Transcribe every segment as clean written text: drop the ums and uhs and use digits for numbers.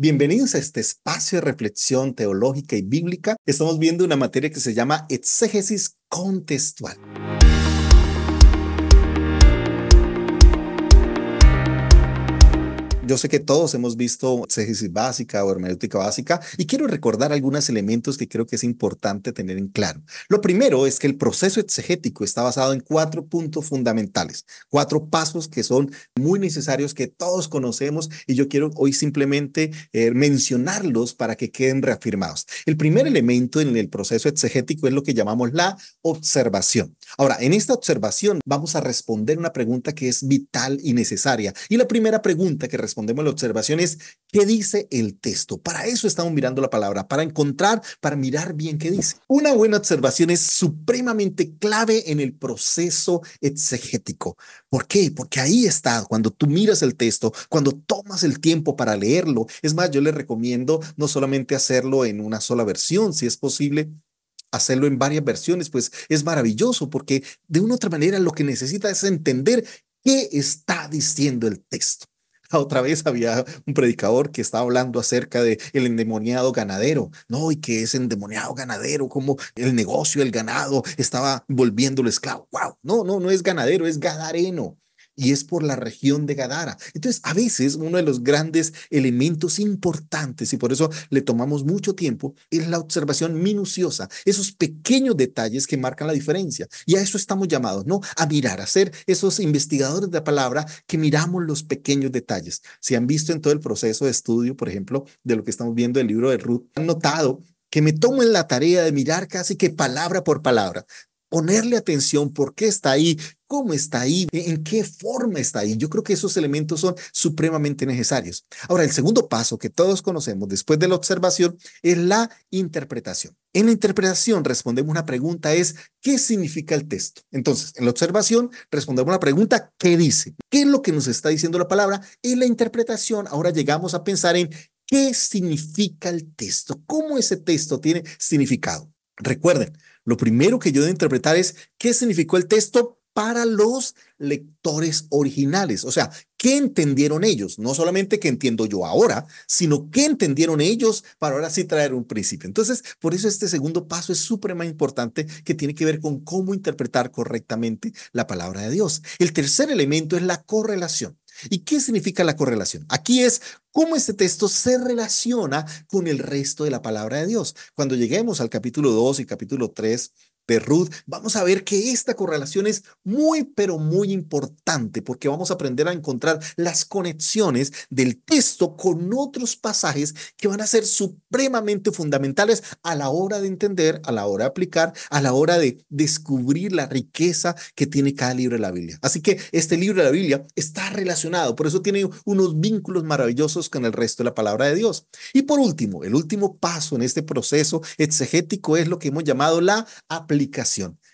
Bienvenidos a este espacio de reflexión teológica y bíblica. Estamos viendo una materia que se llama exégesis contextual. Yo sé que todos hemos visto exégesis básica o hermenéutica básica y quiero recordar algunos elementos que creo que es importante tener en claro. Lo primero es que el proceso exegético está basado en 4 puntos fundamentales, 4 pasos que son muy necesarios, que todos conocemos y yo quiero hoy simplemente mencionarlos para que queden reafirmados. El primer elemento en el proceso exegético es lo que llamamos la observación. Ahora, en esta observación vamos a responder una pregunta que es vital y necesaria. Y la primera pregunta que respondemos a la observación es: ¿qué dice el texto? Para eso estamos mirando la palabra, para mirar bien qué dice. Una buena observación es supremamente clave en el proceso exegético. ¿Por qué? Porque ahí está, cuando tú miras el texto, cuando tomas el tiempo para leerlo. Es más, yo les recomiendo no solamente hacerlo en una sola versión, si es posible hacerlo en varias versiones, pues es maravilloso, porque de una u otra manera lo que necesita es entender qué está diciendo el texto. La otra vez había un predicador que estaba hablando acerca de el endemoniado ganadero, ¿no? Y que ese endemoniado ganadero, como el negocio del ganado estaba volviéndolo esclavo. ¡Wow! No, no, no es ganadero, es gadareno. Y es por la región de Gadara. Entonces, a veces uno de los grandes elementos importantes, y por eso le tomamos mucho tiempo, es la observación minuciosa, esos pequeños detalles que marcan la diferencia. Y a eso estamos llamados, ¿no? A mirar, a ser esos investigadores de la palabra que miramos los pequeños detalles. Si han visto en todo el proceso de estudio, por ejemplo, de lo que estamos viendo del libro de Ruth, han notado que me tomo en la tarea de mirar casi que palabra por palabra, ponerle atención, por qué está ahí, cómo está ahí, en qué forma está ahí. Yo creo que esos elementos son supremamente necesarios. Ahora, el segundo paso que todos conocemos después de la observación es la interpretación. En la interpretación respondemos una pregunta, es: ¿qué significa el texto? Entonces, en la observación respondemos una pregunta: ¿qué dice? ¿Qué es lo que nos está diciendo la palabra? En la interpretación ahora llegamos a pensar en qué significa el texto, cómo ese texto tiene significado. Recuerden, lo primero que yo debo interpretar es qué significó el texto para los lectores originales. O sea, ¿qué entendieron ellos? No solamente qué entiendo yo ahora, sino qué entendieron ellos para ahora sí traer un principio. Entonces, por eso este segundo paso es supremamente importante, que tiene que ver con cómo interpretar correctamente la palabra de Dios. El tercer elemento es la correlación. ¿Y qué significa la correlación? Aquí es cómo este texto se relaciona con el resto de la palabra de Dios. Cuando lleguemos al capítulo 2 y capítulo 3 de Ruth, vamos a ver que esta correlación es muy, pero muy importante, porque vamos a aprender a encontrar las conexiones del texto con otros pasajes que van a ser supremamente fundamentales a la hora de entender, a la hora de aplicar, a la hora de descubrir la riqueza que tiene cada libro de la Biblia. Así que este libro de la Biblia está relacionado, por eso tiene unos vínculos maravillosos con el resto de la palabra de Dios. Y por último, el último paso en este proceso exegético es lo que hemos llamado la aplicación.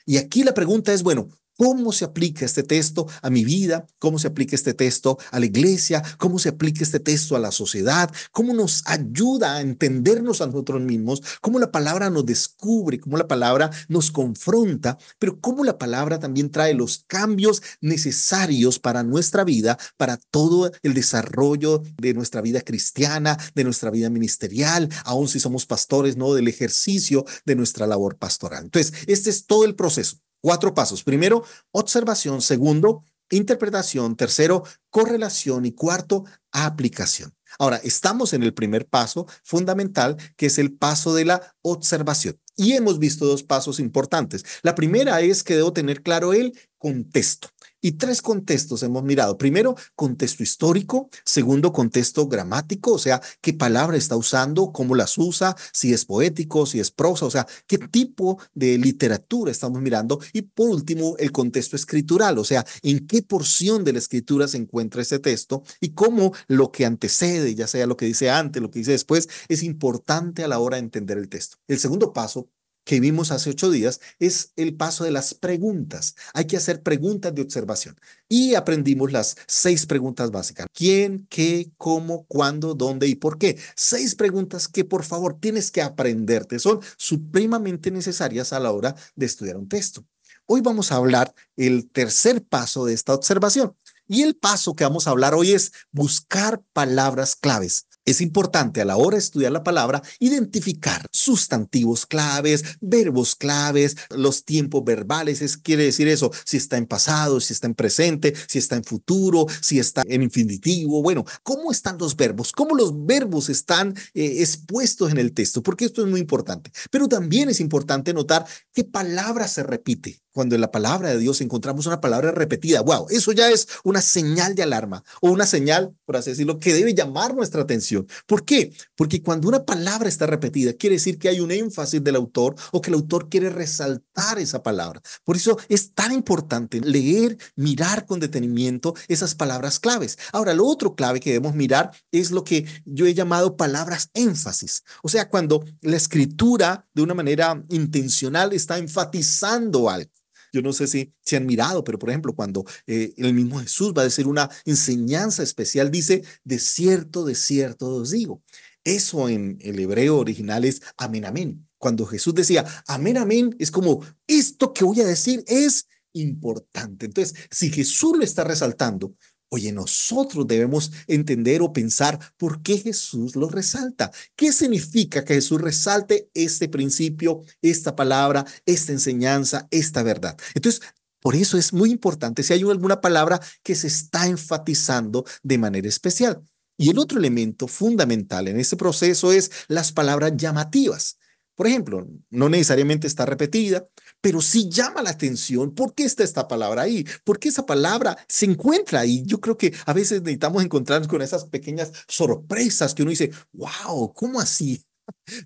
Y aquí la pregunta es, bueno, ¿cómo se aplica este texto a mi vida? ¿Cómo se aplica este texto a la iglesia? ¿Cómo se aplica este texto a la sociedad? ¿Cómo nos ayuda a entendernos a nosotros mismos? ¿Cómo la palabra nos descubre? ¿Cómo la palabra nos confronta? Pero cómo la palabra también trae los cambios necesarios para nuestra vida, para todo el desarrollo de nuestra vida cristiana, de nuestra vida ministerial, aun si somos pastores, ¿no? Del ejercicio de nuestra labor pastoral. Entonces, este es todo el proceso. 4 pasos. Primero, observación. Segundo, interpretación. Tercero, correlación. Y cuarto, aplicación. Ahora, estamos en el primer paso fundamental, que es el paso de la observación. Y hemos visto 2 pasos importantes. La primera es que debo tener claro el contexto. Y 3 contextos hemos mirado. Primero, contexto histórico. Segundo, contexto gramático, o sea, qué palabra está usando, cómo las usa, si es poético, si es prosa, o sea, qué tipo de literatura estamos mirando. Y por último, el contexto escritural, o sea, en qué porción de la escritura se encuentra ese texto y cómo lo que antecede, ya sea lo que dice antes, lo que dice después, es importante a la hora de entender el texto. El segundo paso que vimos hace 8 días es el paso de las preguntas. Hay que hacer preguntas de observación y aprendimos las 6 preguntas básicas: ¿quién, qué, cómo, cuándo, dónde y por qué? 6 preguntas que por favor tienes que aprenderte. Son supremamente necesarias a la hora de estudiar un texto. Hoy vamos a hablar el tercer paso de esta observación. Y el paso que vamos a hablar hoy es buscar palabras claves. Es importante a la hora de estudiar la palabra identificar sustantivos claves, verbos claves, los tiempos verbales. Quiere decir eso, si está en pasado, si está en presente, si está en futuro, si está en infinitivo. Bueno, ¿cómo están los verbos? ¿Cómo los verbos están expuestos en el texto? Porque esto es muy importante. Pero también es importante notar qué palabra se repite. Cuando en la palabra de Dios encontramos una palabra repetida, wow, eso ya es una señal de alarma o una señal, por así decirlo, que debe llamar nuestra atención. ¿Por qué? Porque cuando una palabra está repetida, quiere decir que hay un énfasis del autor o que el autor quiere resaltar esa palabra. Por eso es tan importante leer, mirar con detenimiento esas palabras claves. Ahora, lo otro clave que debemos mirar es lo que yo he llamado palabras énfasis. O sea, cuando la escritura de una manera intencional está enfatizando algo. Yo no sé si han mirado, pero por ejemplo, cuando el mismo Jesús va a decir una enseñanza especial, dice, de cierto os digo. Eso en el hebreo original es amén, amén. Cuando Jesús decía amén, amén, es como esto que voy a decir es importante. Entonces, si Jesús lo está resaltando, oye, nosotros debemos entender o pensar por qué Jesús lo resalta. ¿Qué significa que Jesús resalte este principio, esta palabra, esta enseñanza, esta verdad? Entonces, por eso es muy importante si hay alguna palabra que se está enfatizando de manera especial. Y el otro elemento fundamental en este proceso es las palabras llamativas. Por ejemplo, no necesariamente está repetida, pero sí llama la atención. ¿Por qué está esta palabra ahí? ¿Por qué esa palabra se encuentra ahí? Yo creo que a veces necesitamos encontrarnos con esas pequeñas sorpresas que uno dice, wow, ¿cómo así?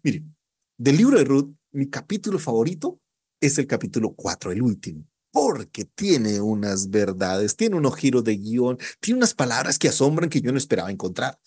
Mire, del libro de Ruth, mi capítulo favorito es el capítulo 4, el último, porque tiene unas verdades, tiene unos giros de guión, tiene unas palabras que asombran que yo no esperaba encontrar.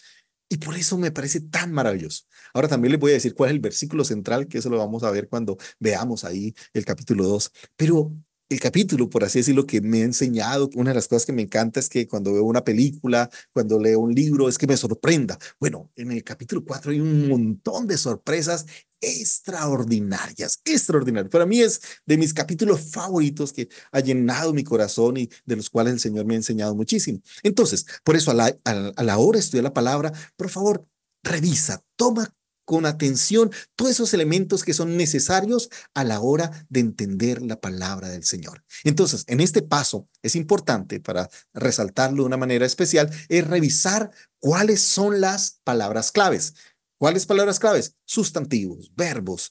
Y por eso me parece tan maravilloso. Ahora también les voy a decir cuál es el versículo central, que eso lo vamos a ver cuando veamos ahí el capítulo 2. Pero el capítulo, por así decirlo, que me ha enseñado, una de las cosas que me encanta es que cuando veo una película, cuando leo un libro, es que me sorprenda. Bueno, en el capítulo 4 hay un montón de sorpresas extraordinarias, extraordinarias. Para mí es de mis capítulos favoritos que ha llenado mi corazón y de los cuales el Señor me ha enseñado muchísimo. Entonces, por eso a la hora de estudiar la palabra, por favor, revisa, toma con atención todos esos elementos que son necesarios a la hora de entender la palabra del Señor. Entonces, en este paso es importante para resaltarlo de una manera especial, es revisar cuáles son las palabras claves. ¿Cuáles palabras claves? Sustantivos, verbos,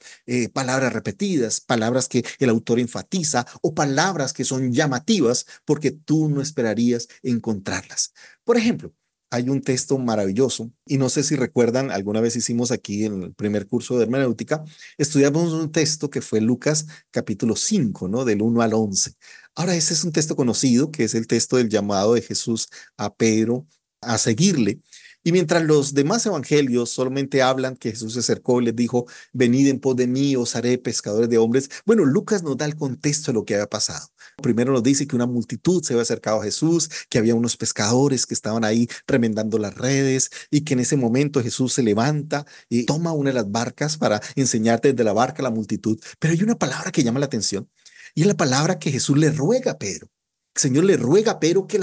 palabras repetidas, palabras que el autor enfatiza o palabras que son llamativas porque tú no esperarías encontrarlas. Por ejemplo, hay un texto maravilloso y no sé si recuerdan, alguna vez hicimos aquí en el primer curso de hermenéutica, estudiamos un texto que fue Lucas capítulo 5, ¿no? Del 1 al 11. Ahora, ese es un texto conocido, que es el texto del llamado de Jesús a Pedro a seguirle. Y mientras los demás evangelios solamente hablan que Jesús se acercó y les dijo, venid en pos de mí, os haré pescadores de hombres. Bueno, Lucas nos da el contexto de lo que había pasado. Primero nos dice que una multitud se había acercado a Jesús, que había unos pescadores que estaban ahí remendando las redes y que en ese momento Jesús se levanta y toma una de las barcas para enseñarte desde la barca a la multitud. Pero hay una palabra que llama la atención y es la palabra que Jesús le ruega a Pedro. El Señor le ruega a Pedro que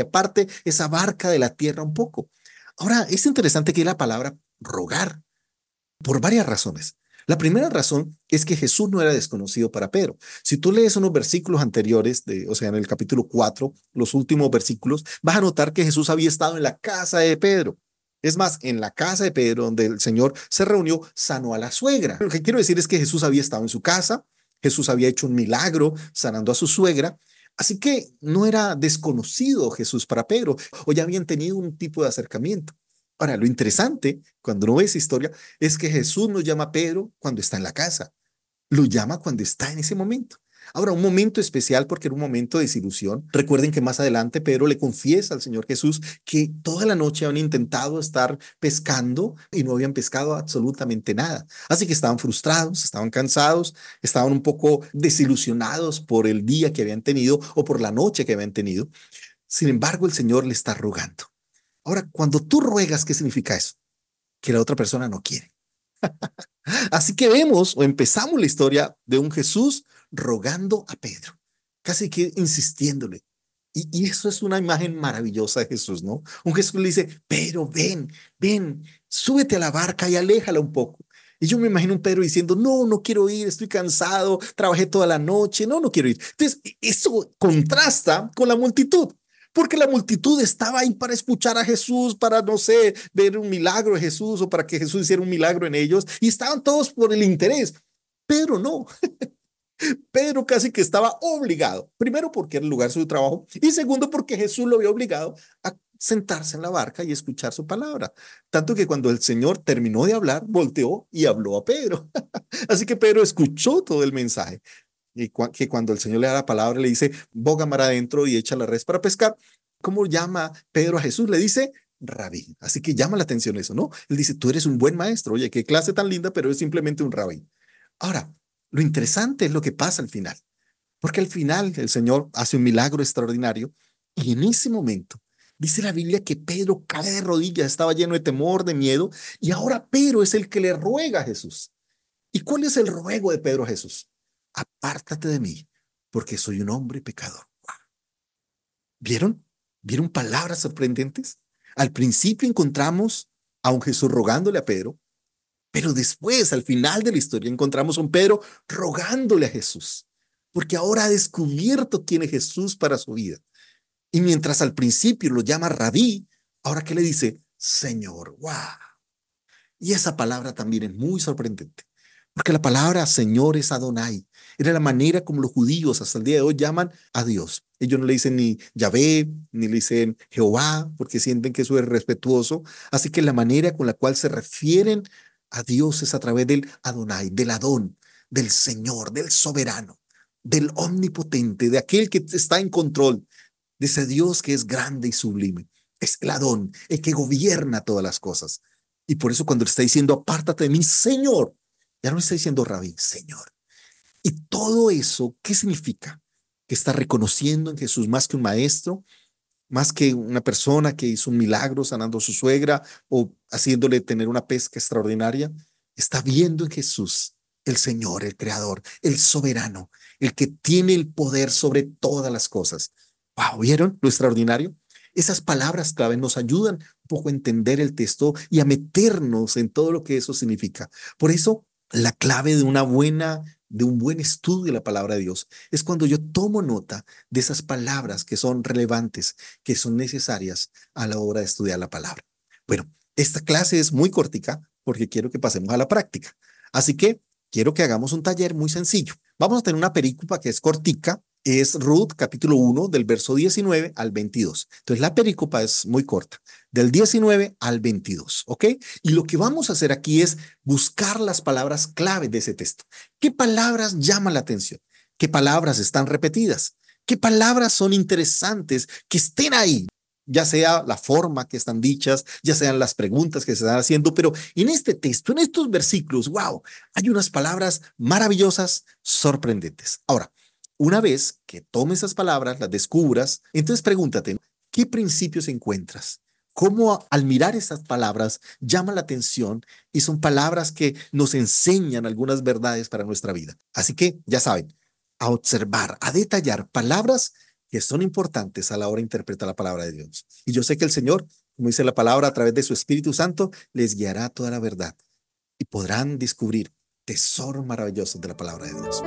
aparte esa barca de la tierra un poco. Ahora, es interesante que la palabra rogar por varias razones. La primera razón es que Jesús no era desconocido para Pedro. Si tú lees unos versículos anteriores, o sea, en el capítulo 4, los últimos versículos, vas a notar que Jesús había estado en la casa de Pedro. Es más, en la casa de Pedro, donde el Señor se reunió, sanó a la suegra. Lo que quiero decir es que Jesús había estado en su casa, Jesús había hecho un milagro sanando a su suegra, así que no era desconocido Jesús para Pedro, o ya habían tenido un tipo de acercamiento. Ahora, lo interesante, cuando uno ve esa historia, es que Jesús no llama a Pedro cuando está en la casa, lo llama cuando está en ese momento. Ahora, un momento especial porque era un momento de desilusión. Recuerden que más adelante Pedro le confiesa al Señor Jesús que toda la noche habían intentado estar pescando y no habían pescado absolutamente nada. Así que estaban frustrados, estaban cansados, estaban un poco desilusionados por el día que habían tenido o por la noche que habían tenido. Sin embargo, el Señor le está rogando. Ahora, cuando tú ruegas, ¿qué significa eso? Que la otra persona no quiere. Así que vemos o empezamos la historia de un Jesús rogando a Pedro, casi que insistiéndole. Y eso es una imagen maravillosa de Jesús, ¿no? Un Jesús le dice, Pedro, ven, ven, súbete a la barca y aléjala un poco. Y yo me imagino un Pedro diciendo, no, no quiero ir, estoy cansado, trabajé toda la noche, no, no quiero ir. Entonces, eso contrasta con la multitud, porque la multitud estaba ahí para escuchar a Jesús, para, no sé, ver un milagro de Jesús o para que Jesús hiciera un milagro en ellos, y estaban todos por el interés. Pedro no, Pedro casi que estaba obligado, primero porque era el lugar de su trabajo y segundo porque Jesús lo había obligado a sentarse en la barca y escuchar su palabra. Tanto que cuando el Señor terminó de hablar, volteó y habló a Pedro. Así que Pedro escuchó todo el mensaje y que cuando el Señor le da la palabra le dice, boga mar adentro y echa la red para pescar. ¿Cómo llama Pedro a Jesús? Le dice, rabí. Así que llama la atención eso, ¿no? Él dice, tú eres un buen maestro. Oye, qué clase tan linda, pero es simplemente un rabí. Ahora, lo interesante es lo que pasa al final, porque al final el Señor hace un milagro extraordinario y en ese momento dice la Biblia que Pedro cae de rodillas, estaba lleno de temor, de miedo, y ahora Pedro es el que le ruega a Jesús. ¿Y cuál es el ruego de Pedro a Jesús? Apártate de mí, porque soy un hombre pecador. ¿Vieron? ¿Vieron palabras sorprendentes? Al principio encontramos a un Jesús rogándole a Pedro, pero después, al final de la historia, encontramos a un Pedro rogándole a Jesús, porque ahora ha descubierto quién es Jesús para su vida. Y mientras al principio lo llama rabí, ahora que le dice, Señor, wow. Y esa palabra también es muy sorprendente, porque la palabra Señor es Adonai. Era la manera como los judíos hasta el día de hoy llaman a Dios. Ellos no le dicen ni Yahvé, ni le dicen Jehová, porque sienten que eso es respetuoso. Así que la manera con la cual se refieren a Dios es a través del Adonai, del Adón, del Señor, del soberano, del omnipotente, de aquel que está en control, de ese Dios que es grande y sublime. Es el Adón, el que gobierna todas las cosas. Y por eso cuando le está diciendo, apártate de mí, Señor, ya no está diciendo Rabí, Señor. Y todo eso, ¿qué significa? Que está reconociendo en Jesús más que un maestro, más que una persona que hizo un milagro sanando a su suegra o haciéndole tener una pesca extraordinaria. Está viendo en Jesús el Señor, el Creador, el soberano, el que tiene el poder sobre todas las cosas. Wow, ¿vieron lo extraordinario? Esas palabras clave nos ayudan un poco a entender el texto y a meternos en todo lo que eso significa. Por eso, la clave de un buen estudio de la palabra de Dios es cuando yo tomo nota de esas palabras que son relevantes, que son necesarias a la hora de estudiar la palabra. Bueno, esta clase es muy cortica porque quiero que pasemos a la práctica. Así que quiero que hagamos un taller muy sencillo. Vamos a tener una perícopa que es cortica, es Ruth capítulo 1 del verso 19 al 22. Entonces la perícopa es muy corta, del 19 al 22, ¿ok? Y lo que vamos a hacer aquí es buscar las palabras clave de ese texto. ¿Qué palabras llaman la atención? ¿Qué palabras están repetidas? ¿Qué palabras son interesantes que estén ahí? Ya sea la forma que están dichas, ya sean las preguntas que se están haciendo, pero en este texto, en estos versículos, wow, hay unas palabras maravillosas, sorprendentes. Ahora, una vez que tomes esas palabras, las descubras, entonces pregúntate, ¿qué principios encuentras? ¿Cómo al mirar esas palabras llama la atención y son palabras que nos enseñan algunas verdades para nuestra vida? Así que ya saben, a observar, a detallar palabras que son importantes a la hora de interpretar la palabra de Dios. Y yo sé que el Señor, como dice la palabra, a través de su Espíritu Santo, les guiará toda la verdad y podrán descubrir tesoros maravillosos de la palabra de Dios.